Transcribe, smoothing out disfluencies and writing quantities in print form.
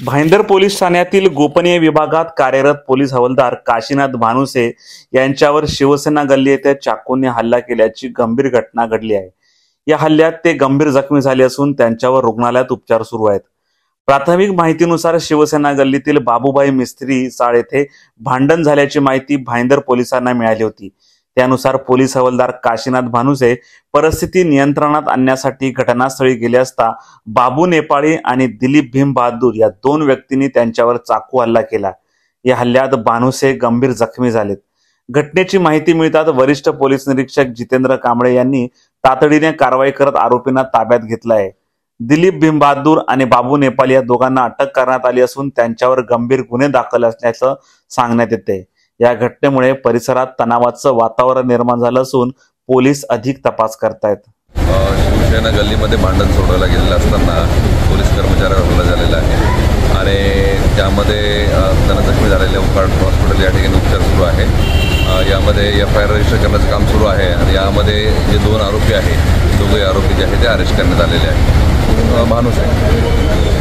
Bhayandar police ठाण्यातील गोपनीय विभागात कार्यरत पोलीस हवालदार काशीनाथ भानुसे यांच्यावर शिवसेना गल्ली येथे चाकूने हल्ला केल्याची गंभीर घटना घडली आहे। या हल्ल्यात ते गंभीर जखमी झाले असून त्यांच्यावर रुग्णालयात उपचार सुरू आहेत। प्राथमिक माहितीनुसार शिवसेना गल्लीतील बाबूभाई मिस्त्री चाळ येथे भांडण झाल्याची माहिती भाईंदर पोलिसांना मिळाली होती। त्यानुसार पोलीस हवालदार काशीनाथ भानुसे परिस्थिती नियंत्रणात आणण्यासाठी घटनास्थळी गेले असता बाबू नेपाळी आणि दिलीप भीम बहादूर या दोन व्यक्तींनी त्यांच्यावर चाकू हल्ला केला। या हल्ल्यात भानुसे गंभीर जखमी झालेत। घटनेची माहिती मिळताच वरिष्ठ पोलीस निरीक्षक जितेंद्र कांबळे यांनी तातडीने कारवाई करत आरोपींना ताब्यात घेतलं आहे। दिलीप भीम बहादूर आणि बाबू नेपाळी या दोघांना अटक करण्यात आली असून त्यांच्यावर गंभीर गुन्हे दाखल असल्याचं सांगण्यात येते। या घटनेमुळे परिसरात तणावाचं वातावरण निर्माण झालं असून पोलीस अधिक तपास करतायत। शिवसेना गल्लीमध्ये भांडण सोडवायला गेलेलं असताना पोलीस कर्मचाऱ्यावर हल्ला झालेला आहे आणि त्यामध्ये त्यांना जखमी झालेल्या उपाड हॉस्पिटल या ठिकाणी उपचार सुरू आहे। यामध्ये FIR रजिस्टर करण्याचं काम सुरू आहे आणि यामध्ये जे दोन आरोपी आहेत दोघे आरोपी जे आहेत ते अरेस्ट करण्यात आलेले आहेत। भानुसे